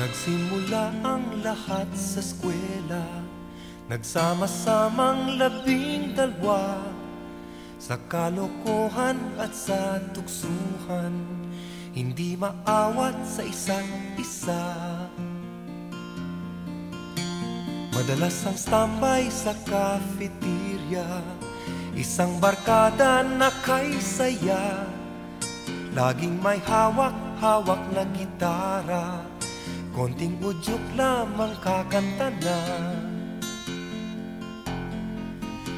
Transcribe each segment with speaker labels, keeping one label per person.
Speaker 1: Nagsimula ang lahat sa eskwela, nagsama-samang 12, sa kalokohan at sa tuksuhan, hindi maawat sa isa't isa. Madalas ang standby sa cafeteria, isang barkada na kay saya, laging may hawak-hawak na gitara, konting udyok lamang kakanta na.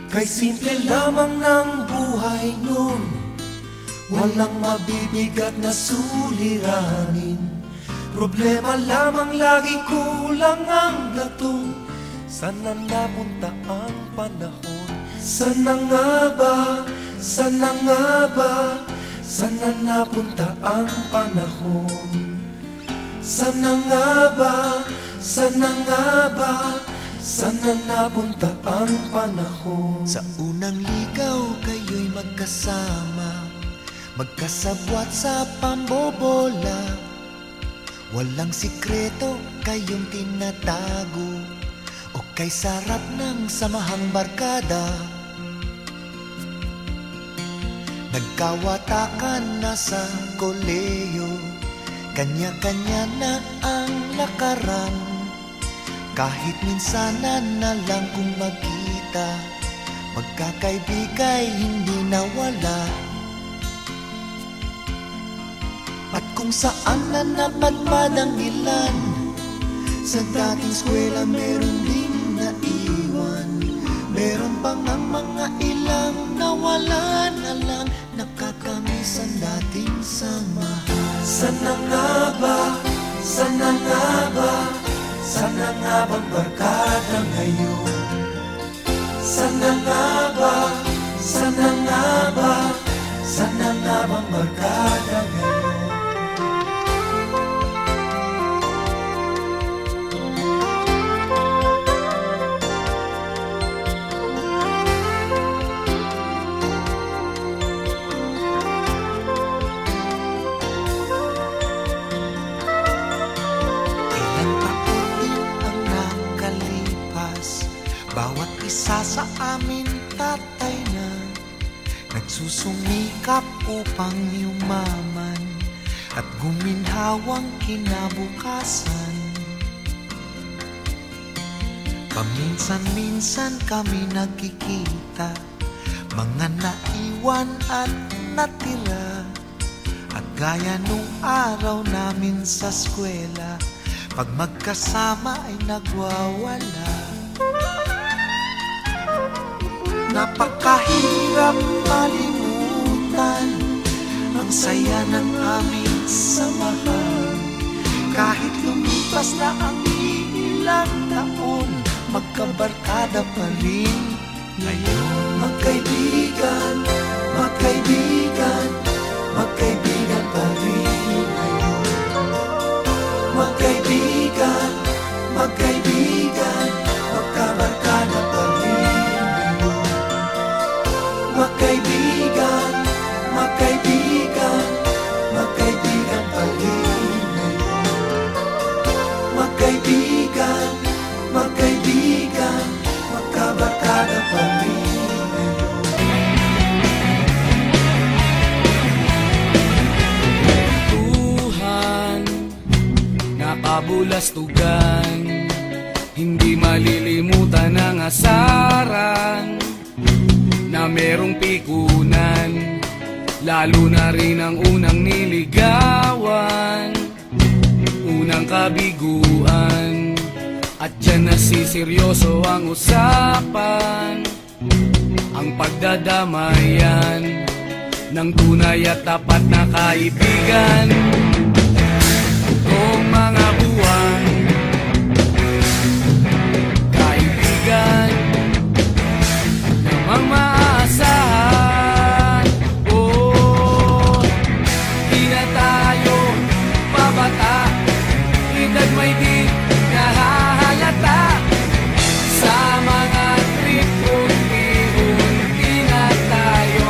Speaker 1: Kay simple lamang ng buhay nun, walang mabibigat na suliranin. Problema lamang lagi kulang ang latong, sana napunta ang panahon. Sana nga ba, sana nga ba, sana napunta ang panahon. Sana nga ba, sana nga ba, sana napunta ang panahon.
Speaker 2: Sa unang ligaw kayo'y magkasama, magkasabwat sa pambobola. Walang sikreto kayong tinatago, o kay sarap ng samahang barkada. Nagkawatakan na sa koleyo, kanya-kanya na ang lakaran. Kahit minsanan na lang kung magkita, magkakaibigay hindi nawala. At kung saan na napadpad ang ilan, sa dating eskwela meron din naiwan. Meron pang ang mga ilang nawalan na lang, nakakamiss ang dating samahan.
Speaker 1: Sana nga ba, sana nga ba, sana nga bang barkada ngayon? Sana nga ba, sana nga ba, sana nga bang barkada ngayon?
Speaker 2: Bawat isa sa amin tatay na, nagsusumikap upang yumaman at guminhawang kinabukasan. Paminsan-minsan kami nagkikita, mga naiwan at natira. At gaya nung araw namin sa eskwela, pag magkasama ay nagwawala. Napakahirap malimutan ang saya ng aming samahan. Kahit lumipas na ang ilang taon, magkabarkada pa rin ngayon.
Speaker 1: Magkaibigan, magkaibigan, magkaibigan pa rin ngayon. Magkaibigan, magkaibigan, magkabarkada pa rin. Magkaibigan, magkaibigan, magkaibigan pa rin ngayon. Magkaibigan, magkaibigan, magkabarkada pa rin ngayon.
Speaker 3: Tuhan, nakabulastugan, hindi malilimutan ang asaran na merong pikunan, lalo na rin ang unang niligawan, unang kabiguan. At dyan nasiseryoso ang usapan, ang pagdadamayan ng tunay at tapat na kaibigan. Kung mga buwan, kaibigan namang maasahan. Oh, di na tayo babata, edad may di nahahalata. Sa mga trip, unti-unti na tayo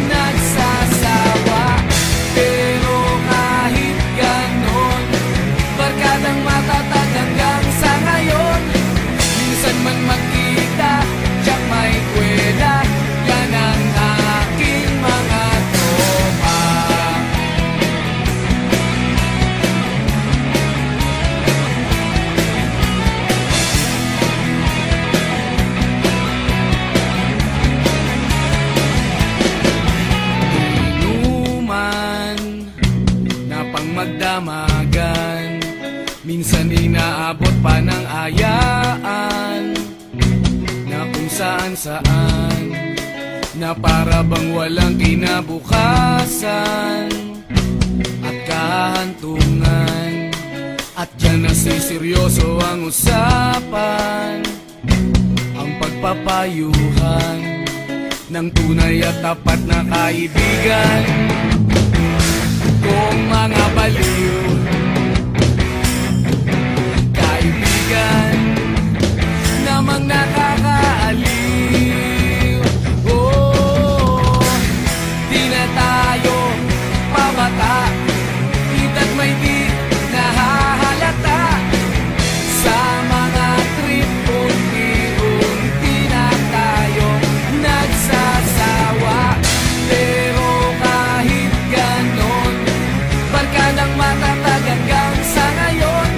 Speaker 3: nagsasawa. Pero kahit ganon, barkadang mata Minsan inaabot pa ng ayaan na kung saan-saan, na para bang walang kinabukasan at kahantungan. At dyan nasiseryoso ang usapan, ang pagpapayuhan ng tunay at tapat na kaibigan. Kung mga baliw kaibigan namang nakakaaliw, oh, di na tayo pabata, ita't may di nahahalata. Sa mga trip unti-unti na tayo nagsasawa. Pero kahit ganon, barkadang matatag hanggang sa ngayon.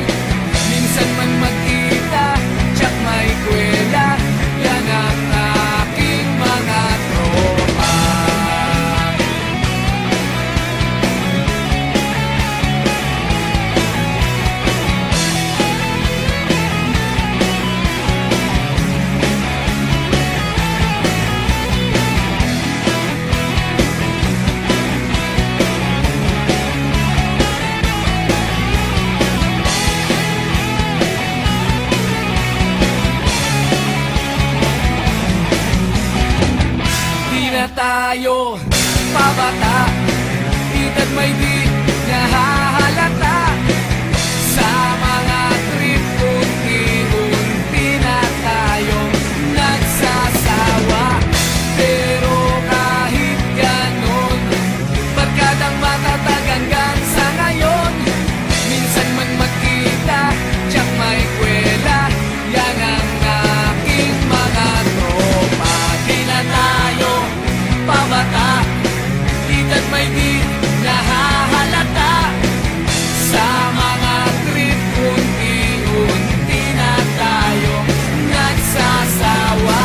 Speaker 3: Minsan man magkita, tsak may kwela, yan ang aking mga tropa. Di na tayo pabata, ita't may di nahahalata. Sa mga trip unti-unti na tayong nagsasawa. Pero kahit ganon, barkadang matatag hanggang sa ngayon. Minsan man magkita, tsak may kwela, yan ang aking mga tropa. Di na tayo pabata, ita't may di nahahalata. Sa mga trip unti-unti na tayo nagsasawa.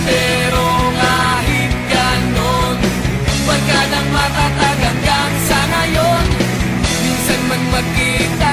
Speaker 3: Pero kahit ganon, barkadang matatag hanggang sa ngayon. Minsan man magkita,